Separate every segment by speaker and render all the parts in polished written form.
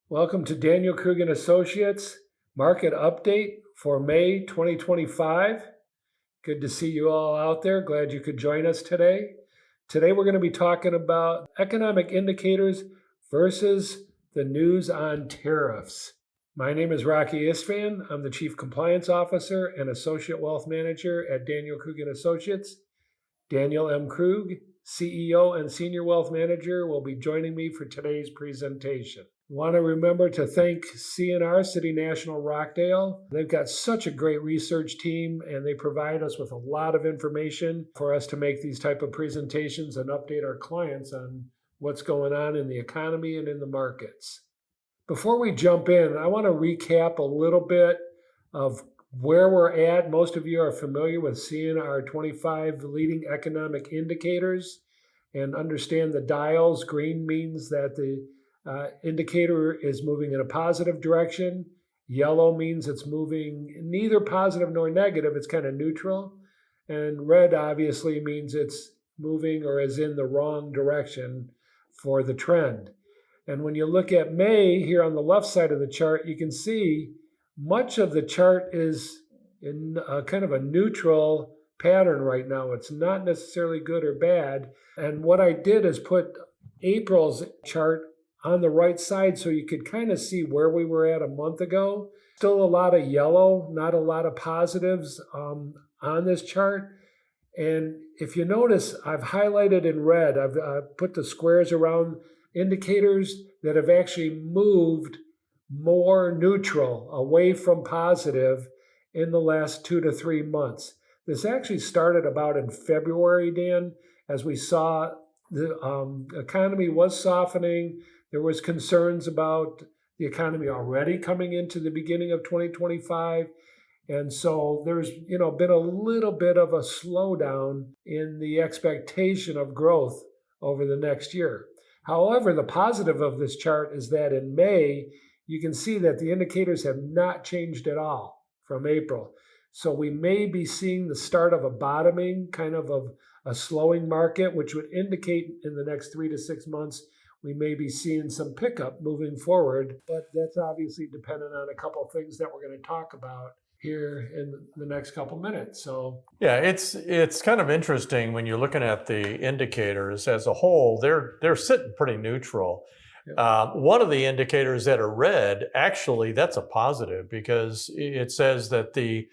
Speaker 1: Welcome to Daniel Krug and Associates Market Update for May 2025. Good to see you all out there. Glad you could join us today. Today we're going to be talking about economic indicators versus the news on tariffs. My name is Rocky Istvan. I'm the Chief Compliance Officer and Associate Wealth Manager at Daniel Krug and Associates. Daniel M. Krug, CEO and Senior Wealth Manager, will be joining me for today's presentation. Want to remember to thank CNR, City National Rockdale. They've got such a great research team and they provide us with a lot of information for us to make these type of presentations and update our clients on what's going on in the economy and in the markets. Before we jump in, I want to recap a little bit of where we're at. Most of you are familiar with seeing our 25 leading economic indicators and understand the dials. Green means that the indicator is moving in a positive direction. Yellow means it's moving neither positive nor negative. It's kind of neutral. And red obviously means it's moving or is in the wrong direction for the trend. And when you look at May here on the left side of the chart, you can see much of the chart is in kind of a neutral pattern right now. It's not necessarily good or bad. And what I did is put April's chart on the right side so you could kind of see where we were at a month ago. Still a lot of yellow, not a lot of positives on this chart. And if you notice, I've highlighted in red, I've put the squares around indicators that have actually moved more neutral, away from positive in the last 2 to 3 months. This actually started about in February, Dan, as we saw the economy was softening. There was concerns about the economy already coming into the beginning of 2025. And so there's, been a little bit of a slowdown in the expectation of growth over the next year. However, the positive of this chart is that in May, you can see that the indicators have not changed at all from April. So we may be seeing the start of a bottoming, kind of a slowing market, which would indicate in the next 3 to 6 months, we may be seeing some pickup moving forward, but that's obviously dependent on a couple of things that we're going to talk about here in the next couple minutes. So
Speaker 2: yeah, it's kind of interesting when you're looking at the indicators as a whole. They're sitting pretty neutral. Yep. One of the indicators that are red, actually, that's a positive because it says that the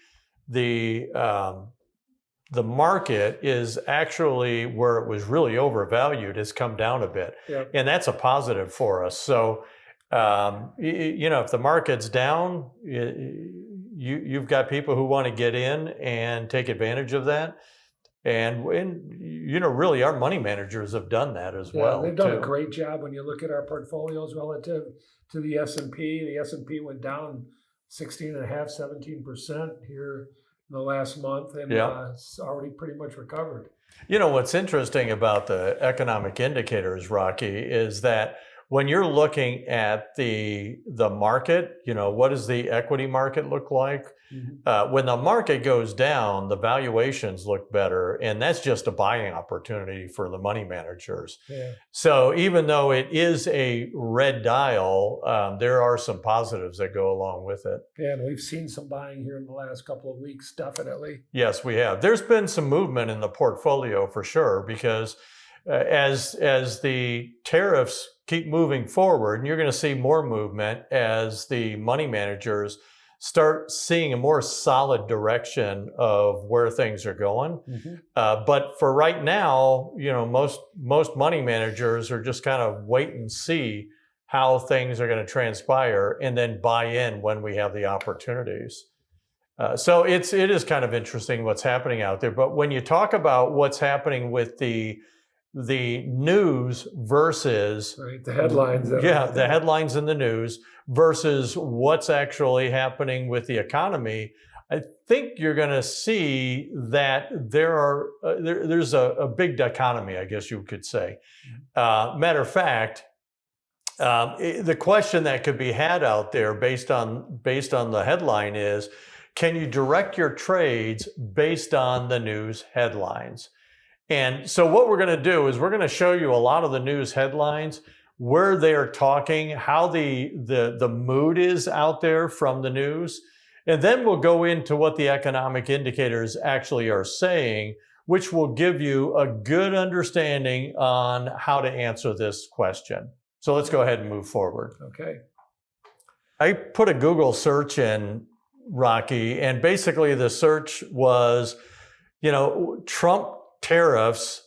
Speaker 2: market is actually where it was really overvalued has come down a bit. Yep. And that's a positive for us. So, if the market's down, you've got people who want to get in and take advantage of that. And really our money managers have done that as well.
Speaker 1: They've done a great job when you look at our portfolios relative to the S&P. The S&P went down 16.5%, 17% here in the last month, and it's already pretty much recovered.
Speaker 2: What's interesting about the economic indicators, Rocky, is that when you're looking at the market, what does the equity market look like? Mm-hmm. When the market goes down, the valuations look better, and that's just a buying opportunity for the money managers. Yeah. So even though it is a red dial, there are some positives that go along with it.
Speaker 1: Yeah, and we've seen some buying here in the last couple of weeks, definitely.
Speaker 2: Yes, we have. There's been some movement in the portfolio for sure, because as the tariffs keep moving forward, and you're going to see more movement as the money managers start seeing a more solid direction of where things are going. Mm-hmm. But for right now, most money managers are just kind of wait and see how things are going to transpire and then buy in when we have the opportunities. So it is kind of interesting what's happening out there. But when you talk about what's happening with the news versus
Speaker 1: the headlines.
Speaker 2: The headlines in the news versus what's actually happening with the economy, I think you're going to see that there's a big dichotomy, I guess you could say. Matter of fact, the question that could be had out there based on the headline is, can you direct your trades based on the news headlines? And so what we're going to do is we're going to show you a lot of the news headlines where they're talking, how the mood is out there from the news. And then we'll go into what the economic indicators actually are saying, which will give you a good understanding on how to answer this question. So let's go ahead and move forward.
Speaker 1: Okay.
Speaker 2: I put a Google search in, Rocky, and basically the search was, Trump tariffs,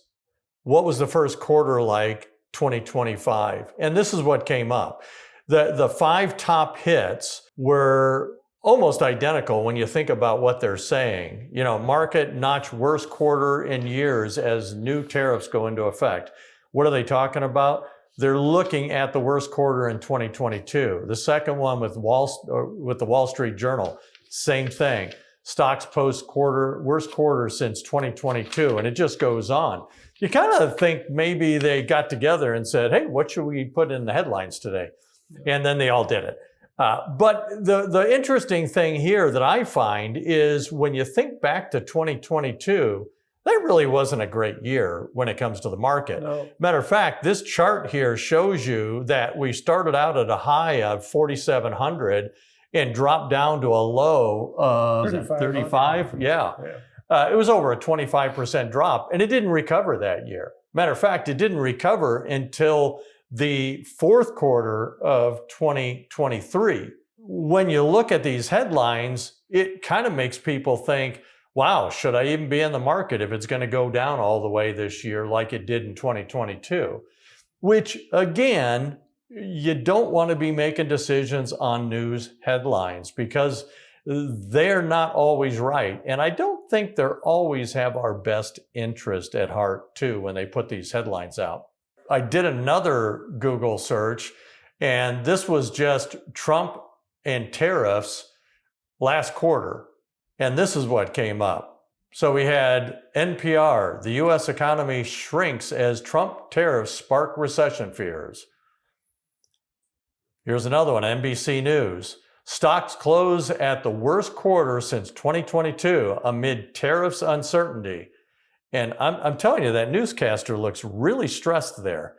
Speaker 2: what was the first quarter like 2025? And this is what came up. The 5 top hits were almost identical when you think about what they're saying. Market notch worst quarter in years as new tariffs go into effect. What are they talking about? They're looking at the worst quarter in 2022. The second one with the Wall Street Journal, same thing. Stocks post worst quarter since 2022, and it just goes on. You kind of think maybe they got together and said, hey, what should we put in the headlines today? And then they all did it. But the interesting thing here that I find is when you think back to 2022, that really wasn't a great year when it comes to the market.
Speaker 1: No.
Speaker 2: Matter of fact, this chart here shows you that we started out at a high of 4,700 and dropped down to a low of 35. Yeah. It was over a 25% drop, and it didn't recover that year. Matter of fact, it didn't recover until the fourth quarter of 2023. When you look at these headlines, it kind of makes people think, wow, should I even be in the market if it's going to go down all the way this year like it did in 2022? Which, again, you don't want to be making decisions on news headlines because they're not always right. And I don't think they always have our best interest at heart, too, when they put these headlines out. I did another Google search, and this was just Trump and tariffs last quarter. And this is what came up. So we had NPR, the U.S. economy shrinks as Trump tariffs spark recession fears. Here's another one, NBC News. Stocks close at the worst quarter since 2022 amid tariffs uncertainty. And I'm telling you, that newscaster looks really stressed there.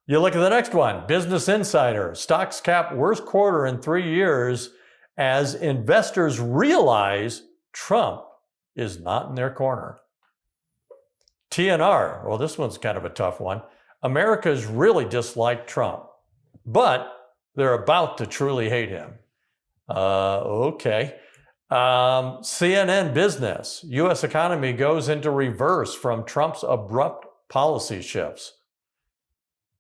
Speaker 2: You look at the next one, Business Insider. Stocks cap worst quarter in 3 years as investors realize Trump is not in their corner. TNR, well, this one's kind of a tough one. America's really disliked Trump, but they're about to truly hate him. Okay. CNN Business, U.S. economy goes into reverse from Trump's abrupt policy shifts.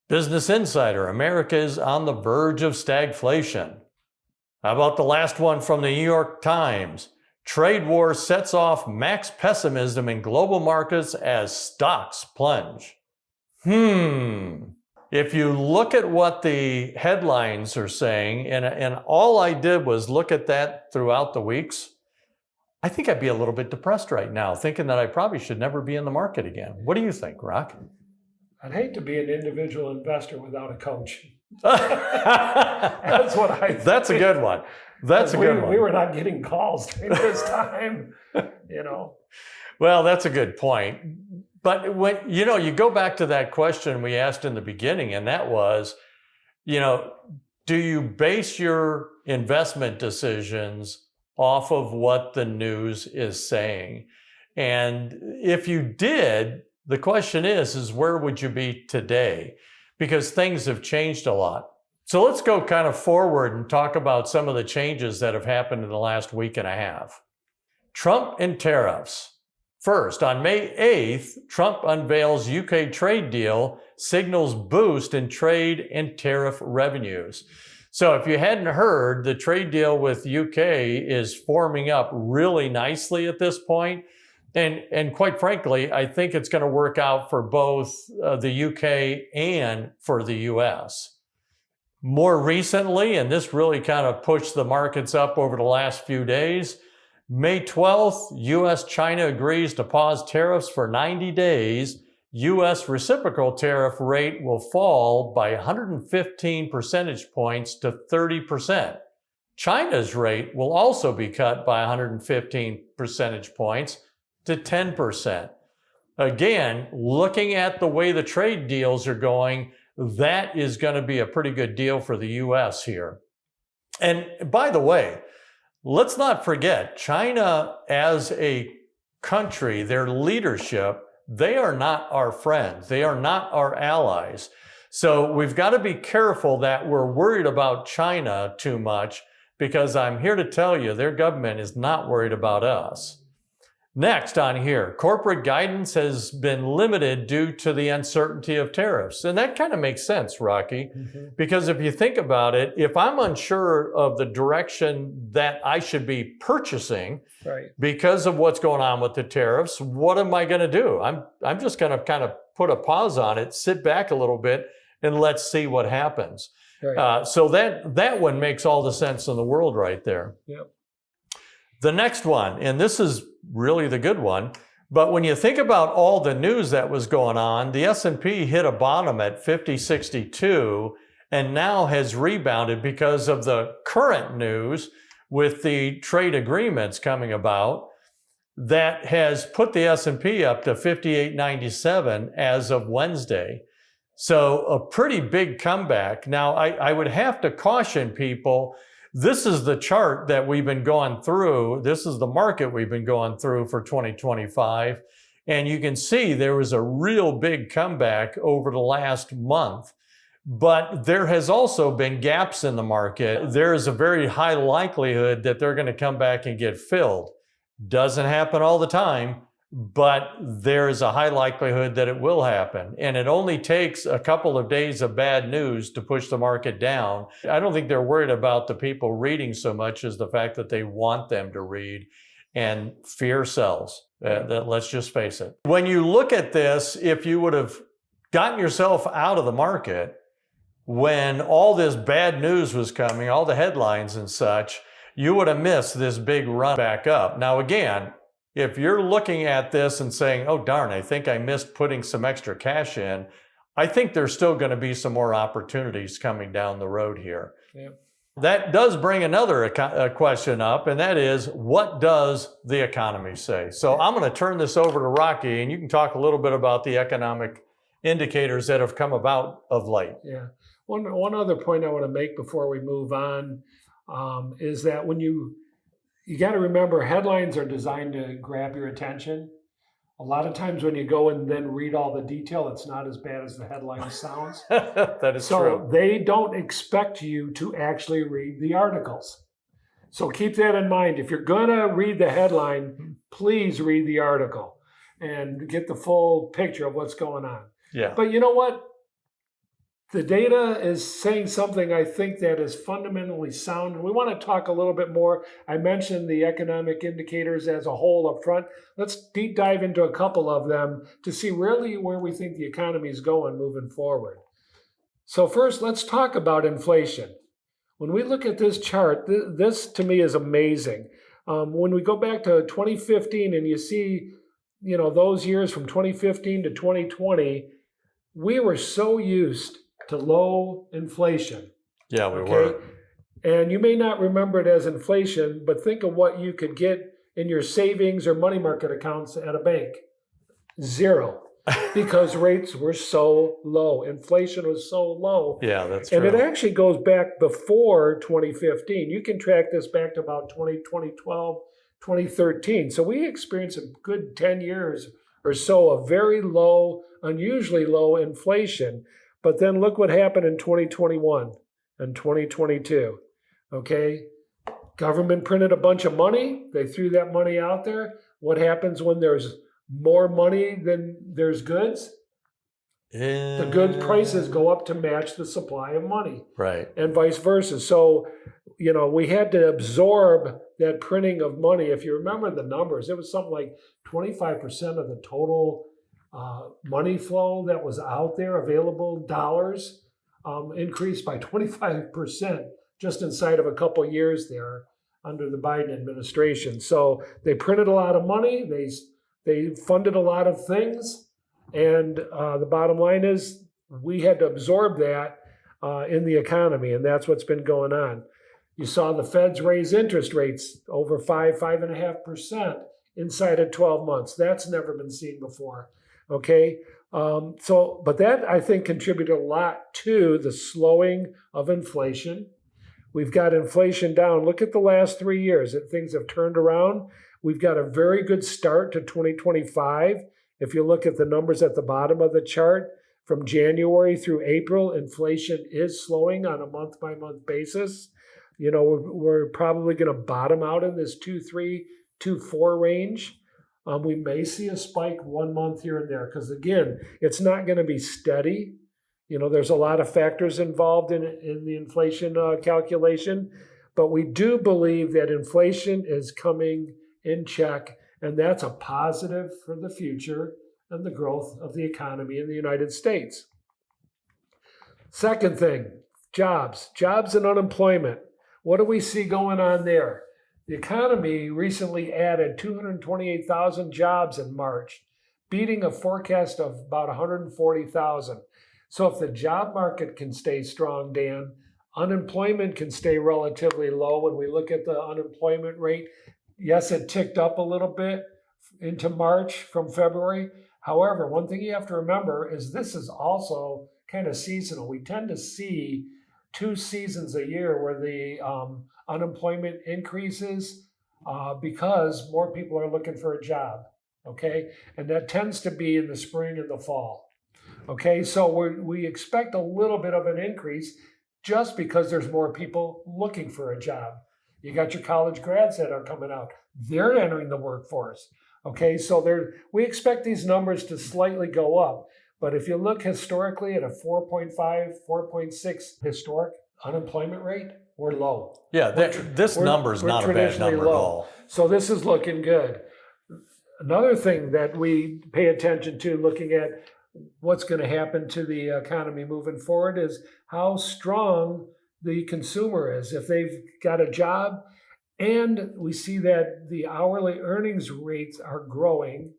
Speaker 2: Business Insider, America is on the verge of stagflation. How about the last one from the New York Times? Trade war sets off max pessimism in global markets as stocks plunge. If you look at what the headlines are saying, and all I did was look at that throughout the weeks, I think I'd be a little bit depressed right now, thinking that I probably should never be in the market again. What do you think, Rock?
Speaker 1: I'd hate to be an individual investor without a coach. That's what I think.
Speaker 2: That's a good one. That's a good one.
Speaker 1: We were not getting calls during this time,
Speaker 2: Well, that's a good point. But when you go back to that question we asked in the beginning, and that was, do you base your investment decisions off of what the news is saying? And if you did, the question is where would you be today? Because things have changed a lot. So let's go kind of forward and talk about some of the changes that have happened in the last week and a half. Trump and tariffs. First, on May 8th, Trump unveils UK trade deal, signals boost in trade and tariff revenues. So if you hadn't heard, the trade deal with UK is forming up really nicely at this point. And quite frankly, I think it's going to work out for both the UK and for the US. More recently, and this really kind of pushed the markets up over the last few days, May 12th, US-China agrees to pause tariffs for 90 days. US reciprocal tariff rate will fall by 115 percentage points to 30%. China's rate will also be cut by 115 percentage points to 10%. Again, looking at the way the trade deals are going, that is going to be a pretty good deal for the U.S. here. And by the way, let's not forget, China as a country, their leadership, they are not our friends. They are not our allies. So we've got to be careful that we're worried about China too much, because I'm here to tell you their government is not worried about us. Next on here, corporate guidance has been limited due to the uncertainty of tariffs. And that kind of makes sense, Rocky, because if you think about it, if I'm unsure of the direction that I should be purchasing because of what's going on with the tariffs, what am I going to do? I'm just going to kind of put a pause on it, sit back a little bit, and let's see what happens. So that one makes all the sense in the world right there.
Speaker 1: Yep.
Speaker 2: The next one, and this is really the good one, but when you think about all the news that was going on, the S&P hit a bottom at 5062 and now has rebounded because of the current news with the trade agreements coming about that has put the S&P up to 5897 as of Wednesday. So a pretty big comeback. Now, I would have to caution people, this is the chart that we've been going through. This is the market we've been going through for 2025. And you can see there was a real big comeback over the last month. But there has also been gaps in the market. There is a very high likelihood that they're going to come back and get filled. Doesn't happen all the time, but there is a high likelihood that it will happen. And it only takes a couple of days of bad news to push the market down. I don't think they're worried about the people reading so much as the fact that they want them to read, and fear sells. Let's just face it. When you look at this, if you would have gotten yourself out of the market when all this bad news was coming, all the headlines and such, you would have missed this big run back up. Now, again, if you're looking at this and saying, oh, darn, I think I missed putting some extra cash in, I think there's still going to be some more opportunities coming down the road here. Yeah. That does bring another question up, and that is, what does the economy say? So I'm going to turn this over to Rocky, and you can talk a little bit about the economic indicators that have come about of late.
Speaker 1: Yeah. One other point I want to make before we move on is that when you got to remember, headlines are designed to grab your attention. A lot of times when you go and then read all the detail, it's not as bad as the headline sounds.
Speaker 2: That is
Speaker 1: true.
Speaker 2: So
Speaker 1: they don't expect you to actually read the articles. So keep that in mind. If you're going to read the headline, please read the article and get the full picture of what's going on.
Speaker 2: Yeah.
Speaker 1: But you know what? The data is saying something I think that is fundamentally sound. We want to talk a little bit more. I mentioned the economic indicators as a whole up front. Let's deep dive into a couple of them to see really where we think the economy is going moving forward. So first, let's talk about inflation. When we look at this chart, this to me is amazing. When we go back to 2015 and you see, those years from 2015 to 2020, we were so used to low inflation.
Speaker 2: Yeah, we were.
Speaker 1: And you may not remember it as inflation, but think of what you could get in your savings or money market accounts at a bank. Zero. Because rates were so low. Inflation was so low.
Speaker 2: Yeah, that's true.
Speaker 1: And it actually goes back before 2015. You can track this back to about 2012, 2013. So we experienced a good 10 years or so of very low, unusually low inflation. But then look what happened in 2021 and 2022, okay? Government printed a bunch of money. They threw that money out there. What happens when there's more money than there's goods? The goods prices go up to match the supply of money.
Speaker 2: Right.
Speaker 1: And vice versa. So, we had to absorb that printing of money. If you remember the numbers, it was something like 25% of the total money flow that was out there, available dollars, increased by 25% just inside of a couple of years there under the Biden administration. So they printed a lot of money, they funded a lot of things, and the bottom line is we had to absorb that in the economy, and that's what's been going on. You saw the Feds raise interest rates over 5.5% inside of 12 months. That's never been seen before. Okay, But that I think contributed a lot to the slowing of inflation. We've got inflation down. Look at the last 3 years that things have turned around. We've got a very good start to 2025. If you look at the numbers at the bottom of the chart, from January through April, inflation is slowing on a month-by-month basis. You know, we're probably going to bottom out in this 2.3, 2.4 range. We may see a spike 1 month here and there because, again, it's not going to be steady. You know, there's a lot of factors involved in the inflation calculation, but we do believe that inflation is coming in check, and that's a positive for the future and the growth of the economy in the United States. Second thing, jobs and unemployment. What do we see going on there? The economy recently added 228,000 jobs in March, beating a forecast of about 140,000. So if the job market can stay strong, Dan, unemployment can stay relatively low. When we look at the unemployment rate, yes, it ticked up a little bit into March from February. However, one thing you have to remember is this is also kind of seasonal. We tend to see 2 seasons a year where the unemployment increases because more people are looking for a job, okay? And that tends to be in the spring and the fall, okay? So we expect a little bit of an increase just because there's more people looking for a job. You got your college grads that are coming out. They're entering the workforce, okay? So we expect these numbers to slightly go up. But if you look historically at a 4.5, 4.6 historic unemployment rate, we're low.
Speaker 2: Yeah, this number is not a bad number at all.
Speaker 1: So this is looking good. Another thing that we pay attention to looking at what's going to happen to the economy moving forward is how strong the consumer is. If they've got a job, and we see that the hourly earnings rates are growing,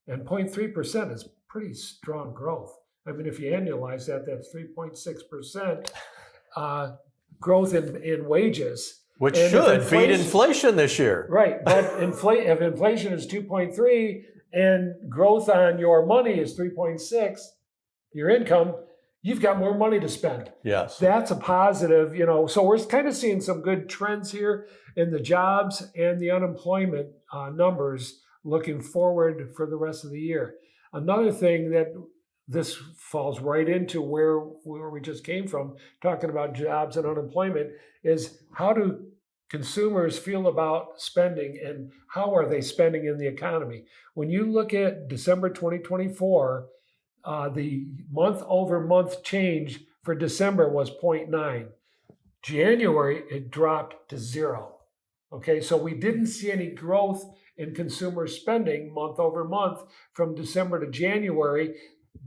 Speaker 1: and 0.3% is pretty strong growth. I mean, if you annualize that, that's 3.6% growth in wages.
Speaker 2: Which should feed inflation this year.
Speaker 1: Right, but if inflation is 2.3 and growth on your money is 3.6, your income, you've got more money to spend.
Speaker 2: Yes.
Speaker 1: That's a positive, you know. So we're kind of seeing some good trends here in the jobs and the unemployment numbers looking forward for the rest of the year. Another thing that this falls right into where we just came from, talking about jobs and unemployment, is how do consumers feel about spending and how are they spending in the economy? When you look at December 2024, the month-over-month change for December was 0.9. January, it dropped to 0. Okay, so we didn't see any growth in consumer spending month over month from December to January.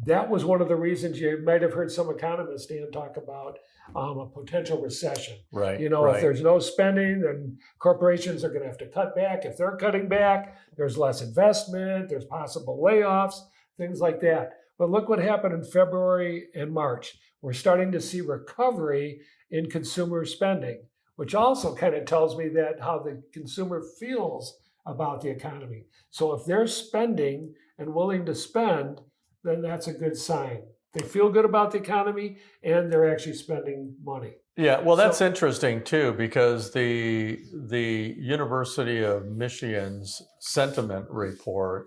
Speaker 1: That was one of the reasons you might have heard some economists, Dan, talk about a potential recession.
Speaker 2: Right.
Speaker 1: You know,
Speaker 2: right.
Speaker 1: If there's no spending, then corporations are going to have to cut back. If they're cutting back, there's less investment, there's possible layoffs, things like that. But look what happened in February and March. We're starting to see recovery in consumer spending, which also kind of tells me that how the consumer feels about the economy. So if they're spending and willing to spend, then that's a good sign. They feel good about the economy and they're actually spending money.
Speaker 2: Yeah, well, that's interesting too, because the University of Michigan's sentiment report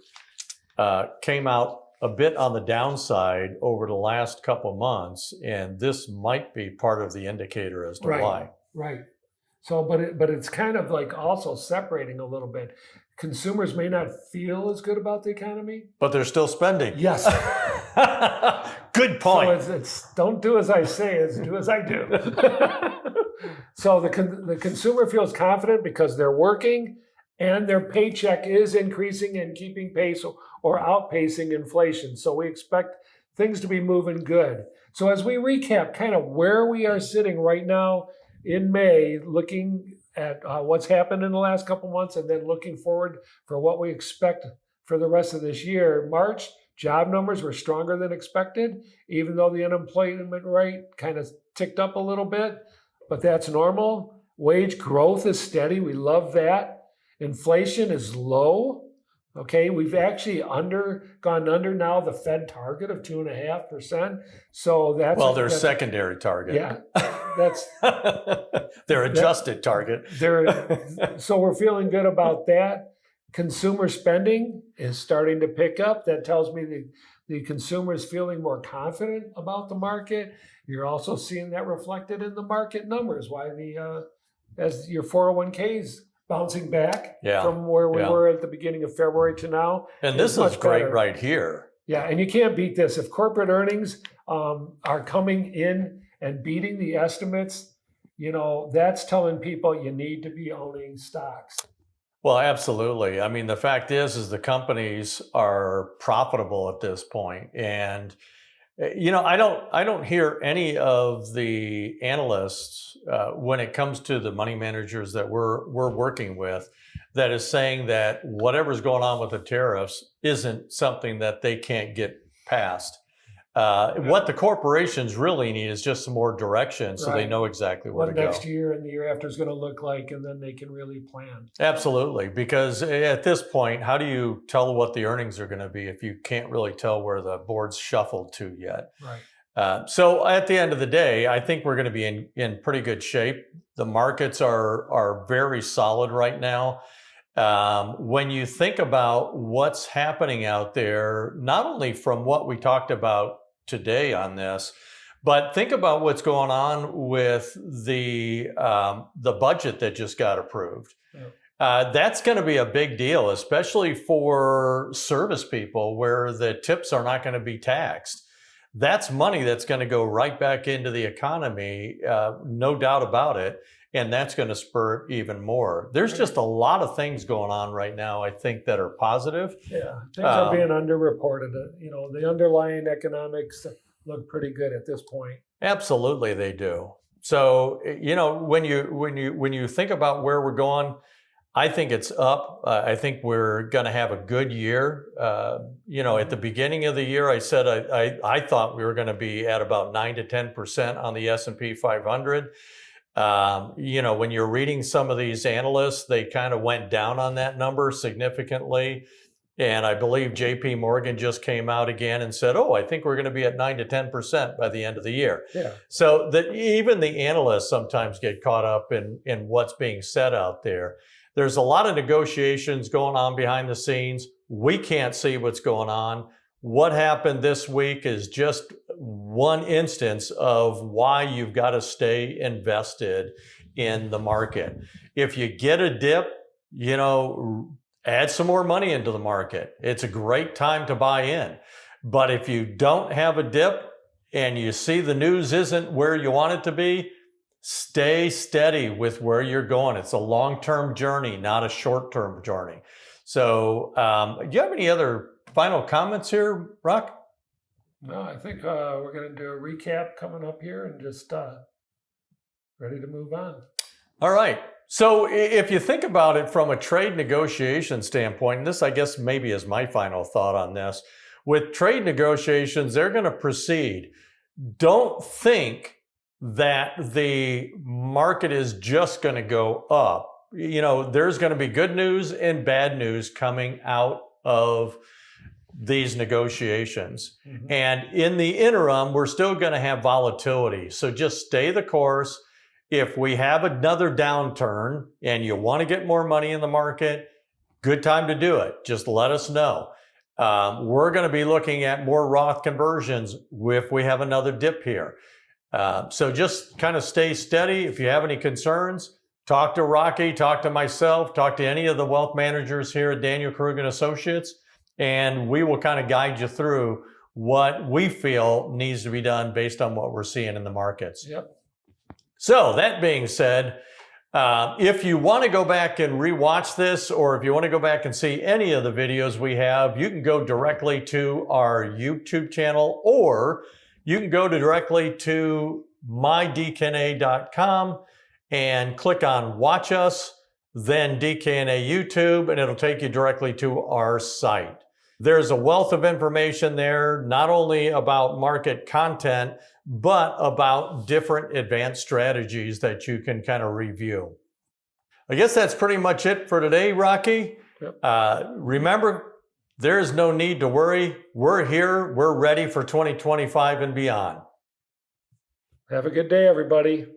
Speaker 2: came out a bit on the downside over the last couple of months, and this might be part of the indicator as to why.
Speaker 1: Right. So, but it's kind of like also separating a little bit. Consumers may not feel as good about the economy,
Speaker 2: but they're still spending.
Speaker 1: Yes.
Speaker 2: Good point.
Speaker 1: So it's don't do as I say, it's do as I do. So the consumer feels confident because they're working and their paycheck is increasing and keeping pace or outpacing inflation. So we expect things to be moving good. So as we recap kind of where we are sitting right now in May, looking at what's happened in the last couple months and then looking forward for what we expect for the rest of this year. March, job numbers were stronger than expected, even though the unemployment rate kind of ticked up a little bit, but that's normal. Wage growth is steady. We love that. Inflation is low. Okay, we've actually gone under now the Fed target of 2.5%. So that's
Speaker 2: their secondary target.
Speaker 1: Yeah, that's
Speaker 2: their adjusted target.
Speaker 1: So we're feeling good about that. Consumer spending is starting to pick up. That tells me the consumer is feeling more confident about the market. You're also seeing that reflected in the market numbers. Why as your 401ks bouncing back from where we were at the beginning of February to now.
Speaker 2: And this is great right here.
Speaker 1: Yeah, and you can't beat this. If corporate earnings are coming in and beating the estimates, that's telling people you need to be owning stocks.
Speaker 2: Well, absolutely. I mean, the fact is the companies are profitable at this point. And I don't hear any of the analysts when it comes to the money managers that we're working with that is saying that whatever's going on with the tariffs isn't something that they can't get past. What the corporations really need is just some more direction so they know exactly where to go.
Speaker 1: What next year and the year after is going to look like, and then they can really plan.
Speaker 2: Absolutely, because at this point, how do you tell what the earnings are going to be if you can't really tell where the board's shuffled to yet?
Speaker 1: Right.
Speaker 2: So at the end of the day, I think we're going to be in pretty good shape. The markets are very solid right now. When you think about what's happening out there, not only from what we talked about today on this, but think about what's going on with the budget that just got approved. Yeah. That's going to be a big deal, especially for service people where the tips are not going to be taxed. That's money that's going to go right back into the economy, no doubt about it. And that's going to spur even more. There's just a lot of things going on right now, I think, that are positive.
Speaker 1: Yeah, things are being underreported. The underlying economics look pretty good at this point.
Speaker 2: Absolutely, they do. So, when you think about where we're going, I think it's up. I think we're going to have a good year. At the beginning of the year, I said I thought we were going to be at about 9 to 10% on the S&P 500. When you're reading some of these analysts, they kind of went down on that number significantly. And I believe JP Morgan just came out again and said, I think we're going to be at 9 to 10% by the end of the year.
Speaker 1: Yeah.
Speaker 2: So that even the analysts sometimes get caught up in what's being said out there. There's a lot of negotiations going on behind the scenes. We can't see what's going on. What happened this week is just one instance of why you've got to stay invested in the market. If you get a dip, add some more money into the market. It's a great time to buy in. But if you don't have a dip and you see the news isn't where you want it to be, stay steady with where you're going. It's a long-term journey, not a short-term journey. So do you have any other final comments here, Rock?
Speaker 1: No, I think we're going to do a recap coming up here and just ready to move on.
Speaker 2: All right. So if you think about it from a trade negotiation standpoint, and this, I guess, maybe is my final thought on this, with trade negotiations, they're going to proceed. Don't think that the market is just going to go up. There's going to be good news and bad news coming out of these negotiations. Mm-hmm. And in the interim, we're still going to have volatility. So just stay the course. If we have another downturn and you want to get more money in the market, good time to do it. Just let us know. We're going to be looking at more Roth conversions if we have another dip here. So just kind of stay steady. If you have any concerns, talk to Rocky, talk to myself, talk to any of the wealth managers here at Daniel Krug and Associates, and we will kind of guide you through what we feel needs to be done based on what we're seeing in the markets.
Speaker 1: Yep.
Speaker 2: So that being said, if you want to go back and rewatch this, or if you want to go back and see any of the videos we have, you can go directly to our YouTube channel, or you can go directly to mydkna.com and click on Watch Us, then DKNA YouTube, and it'll take you directly to our site. There's a wealth of information there, not only about market content, but about different advanced strategies that you can kind of review. I guess that's pretty much it for today, Rocky. Remember, there is no need to worry. We're here. We're ready for 2025 and beyond.
Speaker 1: Have a good day, everybody.